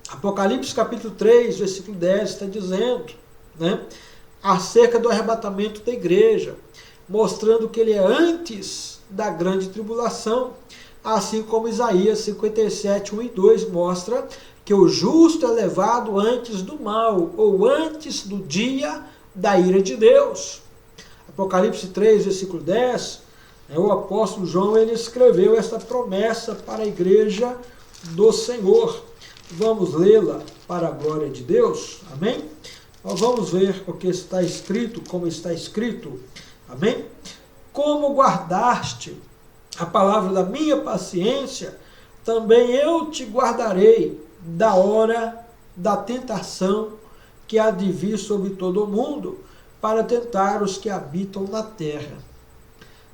Apocalipse capítulo 3, versículo 10, está dizendo, né, acerca do arrebatamento da igreja, mostrando que ele é antes da grande tribulação, assim como Isaías 57, 1 e 2 mostra que o justo é levado antes do mal, ou antes do dia da ira de Deus. Apocalipse 3, versículo 10, o apóstolo João ele escreveu essa promessa para a igreja do Senhor. Vamos lê-la para a glória de Deus, amém? Nós vamos ver o que está escrito, como está escrito, amém? Como guardaste a palavra da minha paciência, também eu te guardarei da hora da tentação que há de vir sobre todo o mundo, para tentar os que habitam na terra.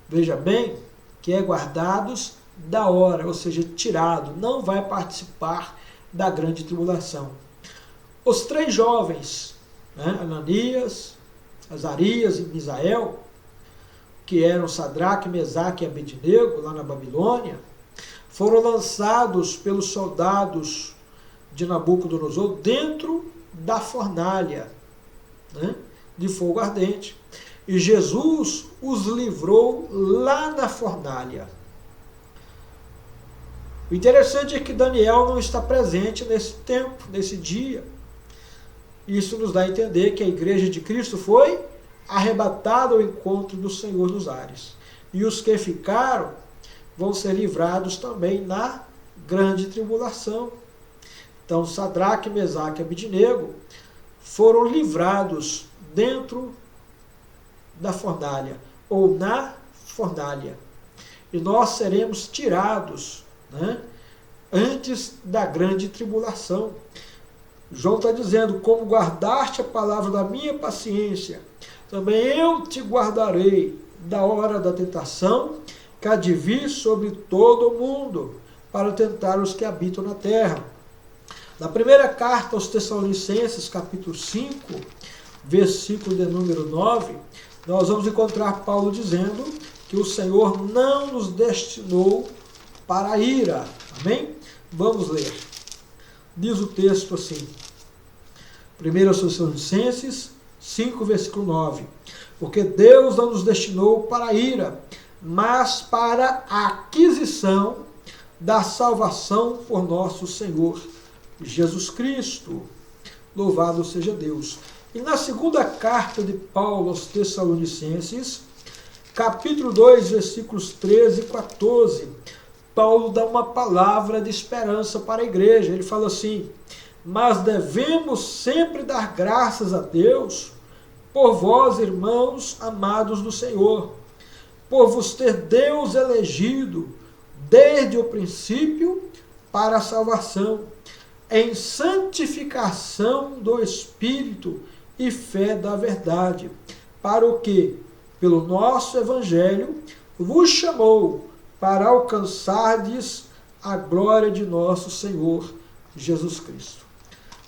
Veja bem que é guardados da hora, ou seja, tirado, não vai participar da grande tribulação. Os três jovens, né, Ananias, Azarias e Misael, que eram Sadraque, Mesaque e Abednego, lá na Babilônia, foram lançados pelos soldados de Nabucodonosor dentro da fornalha, né, de fogo ardente. E Jesus os livrou lá na fornalha. O interessante é que Daniel não está presente nesse tempo, nesse dia. Isso nos dá a entender que a igreja de Cristo foi arrebatada ao encontro do Senhor nos ares. E os que ficaram vão ser livrados também na grande tribulação. Então, Sadraque, Mesaque e Abednego foram livrados dentro da fornalha, ou na fornalha. E nós seremos tirados, né, antes da grande tribulação. João está dizendo, como guardaste a palavra da minha paciência, também eu te guardarei da hora da tentação, que há de vir sobre todo o mundo, para tentar os que habitam na terra. Na primeira carta aos Tessalonicenses, capítulo 5, versículo de número 9, nós vamos encontrar Paulo dizendo que o Senhor não nos destinou para a ira. Amém? Vamos ler. Diz o texto assim, 1 Tessalonicenses 5, versículo 9. Porque Deus não nos destinou para a ira, mas para a aquisição da salvação por nosso Senhor Jesus Cristo. Louvado seja Deus. E na segunda carta de Paulo aos Tessalonicenses, capítulo 2, versículos 13 e 14, Paulo dá uma palavra de esperança para a igreja. Ele fala assim: mas devemos sempre dar graças a Deus por vós, irmãos amados do Senhor, por vos ter Deus elegido desde o princípio para a salvação, em santificação do Espírito e fé da verdade, para o que, pelo nosso Evangelho, vos chamou para alcançardes a glória de nosso Senhor Jesus Cristo.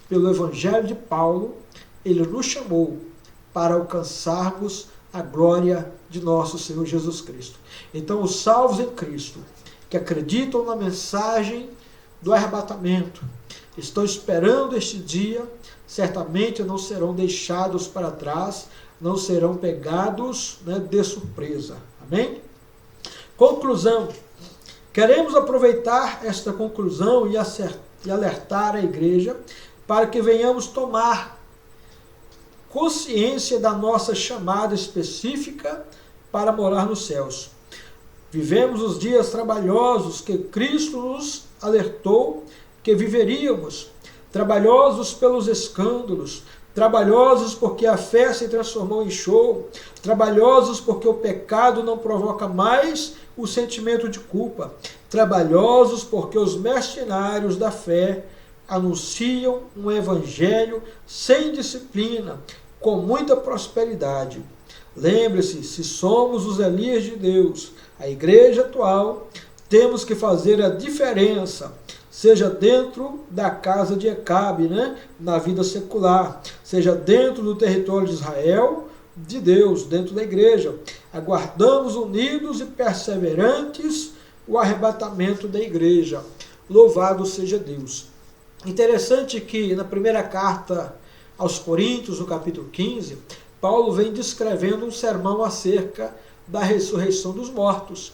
Pelo Evangelho de Paulo, ele nos chamou para alcançarmos a glória de nosso Senhor Jesus Cristo. Então, os salvos em Cristo, que acreditam na mensagem do arrebatamento, estão esperando este dia, certamente não serão deixados para trás, não serão pegados, de surpresa. Amém? Conclusão. Queremos aproveitar esta conclusão e alertar a igreja para que venhamos tomar consciência da nossa chamada específica para morar nos céus. Vivemos os dias trabalhosos que Cristo nos alertou que viveríamos, trabalhosos pelos escândalos, trabalhosos porque a fé se transformou em show, trabalhosos porque o pecado não provoca mais o sentimento de culpa, trabalhosos porque os mercenários da fé anunciam um evangelho sem disciplina, com muita prosperidade. Lembre-se, se somos os Elias de Deus, a igreja atual, temos que fazer a diferença, seja dentro da casa de Acabe, na vida secular, seja dentro do território de Israel, de Deus, dentro da igreja. Aguardamos unidos e perseverantes o arrebatamento da igreja. Louvado seja Deus. Interessante que na primeira carta aos Coríntios, no capítulo 15, Paulo vem descrevendo um sermão acerca da ressurreição dos mortos.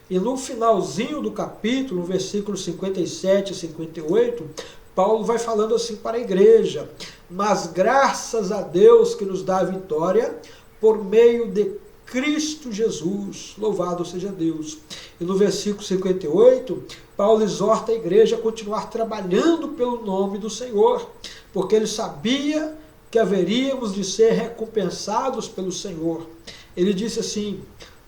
E no finalzinho do capítulo, no versículo 57 e 58, Paulo vai falando assim para a igreja: mas graças a Deus que nos dá a vitória por meio de Cristo Jesus, louvado seja Deus. E no versículo 58, Paulo exorta a igreja a continuar trabalhando pelo nome do Senhor, porque ele sabia que haveríamos de ser recompensados pelo Senhor. Ele disse assim: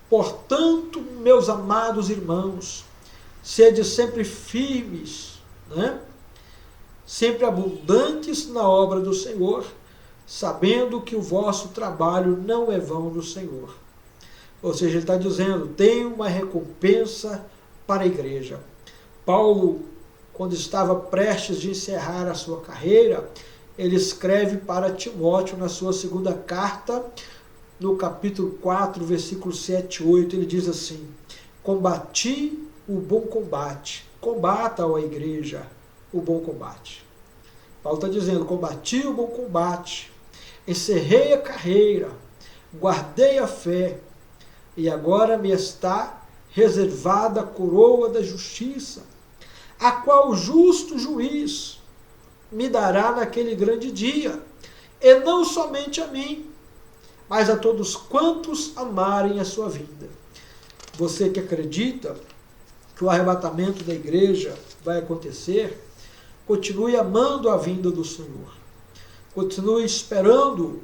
portanto, meus amados irmãos, sede sempre firmes, sempre abundantes na obra do Senhor, sabendo que o vosso trabalho não é vão no Senhor. Ou seja, ele está dizendo, tem uma recompensa para a igreja. Paulo, quando estava prestes de encerrar a sua carreira, ele escreve para Timóteo na sua segunda carta, no capítulo 4, versículos 7 e 8, ele diz assim: combati o bom combate, combata, ó igreja, o bom combate. Paulo está dizendo, combati o bom combate, encerrei a carreira, guardei a fé, e agora me está reservada a coroa da justiça, a qual o justo juiz me dará naquele grande dia, e não somente a mim, mas a todos quantos amarem a sua vida. Você que acredita que o arrebatamento da igreja vai acontecer, continue amando a vinda do Senhor. Continue esperando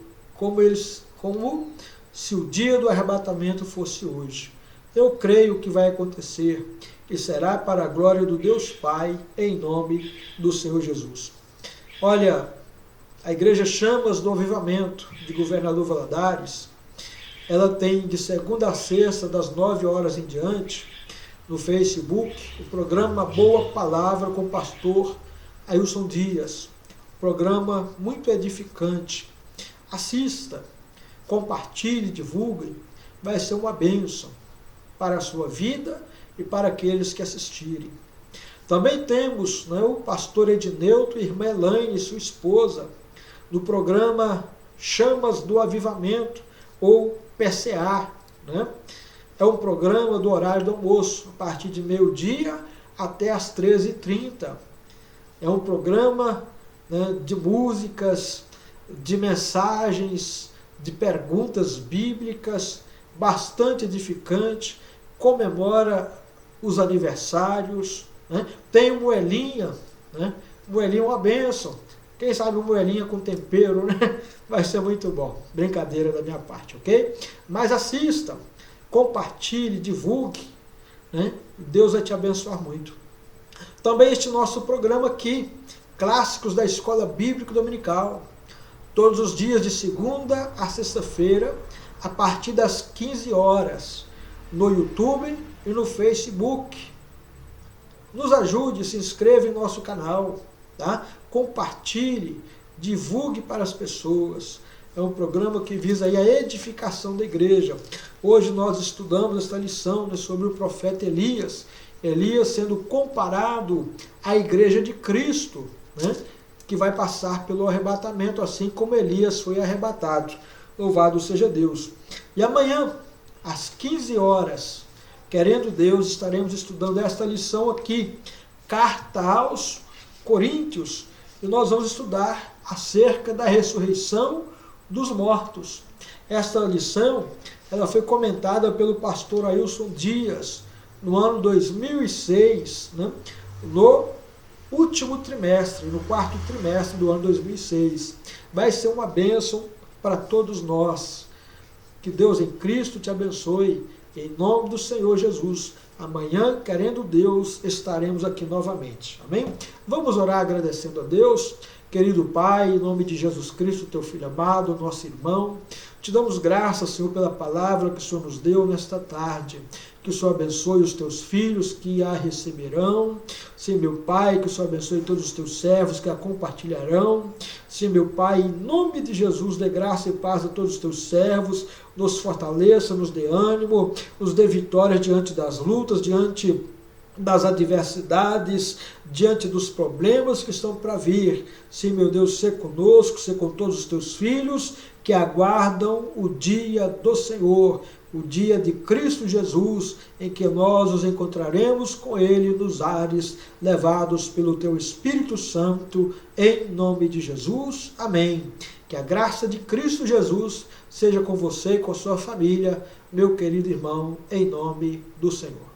como se o dia do arrebatamento fosse hoje. Eu creio que vai acontecer e será para a glória do Deus Pai, em nome do Senhor Jesus. Olha, a Igreja Chamas do Avivamento de Governador Valadares, ela tem de segunda a sexta, das 9 horas em diante, no Facebook, o programa Boa Palavra com o pastor Ailson Dias. Programa muito edificante. Assista, compartilhe, divulgue, vai ser uma bênção para a sua vida e para aqueles que assistirem. Também temos o pastor Edneuto e irmã Elaine, sua esposa, no programa Chamas do Avivamento, ou PCA. É um programa do horário do almoço, a partir de meio-dia até às 13h30. É um programa de músicas, de mensagens, de perguntas bíblicas, bastante edificante, comemora os aniversários, né? Tem o Moelinha, né? Moelinha é uma bênção. Quem sabe o Moelinha com tempero, né? Vai ser muito bom. Brincadeira da minha parte, ok? Mas assista, compartilhe, divulgue, né? Deus vai te abençoar muito. Também este nosso programa aqui, Clássicos da Escola Bíblica Dominical, todos os dias de segunda a sexta-feira, a partir das 15 horas, no YouTube e no Facebook. Nos ajude, se inscreva em nosso canal, tá? Compartilhe, divulgue para as pessoas. É um programa que visa aí a edificação da igreja. Hoje nós estudamos esta lição, né, sobre o profeta Elias. Elias sendo comparado à igreja de Cristo, né, que vai passar pelo arrebatamento, assim como Elias foi arrebatado. Louvado seja Deus. E amanhã, às 15 horas, querendo Deus, estaremos estudando esta lição aqui, Carta aos Coríntios, e nós vamos estudar acerca da ressurreição dos mortos. Esta lição, ela foi comentada pelo pastor Ailson Dias, no ano 2006, né, no último trimestre, no quarto trimestre do ano 2006. Vai ser uma bênção para todos nós. Que Deus em Cristo te abençoe, em nome do Senhor Jesus. Amanhã, querendo Deus, estaremos aqui novamente. Amém? Vamos orar agradecendo a Deus. Querido Pai, em nome de Jesus Cristo, teu Filho amado, nosso irmão, te damos graças, Senhor, pela palavra que o Senhor nos deu nesta tarde. Que o Senhor abençoe os teus filhos que a receberão. Sim, meu Pai, que o Senhor abençoe todos os teus servos que a compartilharão. Sim, meu Pai, em nome de Jesus, dê graça e paz a todos os teus servos. Nos fortaleça, nos dê ânimo, nos dê vitória diante das lutas, diante das adversidades, diante dos problemas que estão para vir. Sim, meu Deus, ser conosco, ser com todos os teus filhos que aguardam o dia do Senhor, o dia de Cristo Jesus, em que nós nos encontraremos com Ele nos ares, levados pelo Teu Espírito Santo, em nome de Jesus. Amém. Que a graça de Cristo Jesus seja com você e com a sua família, meu querido irmão, em nome do Senhor.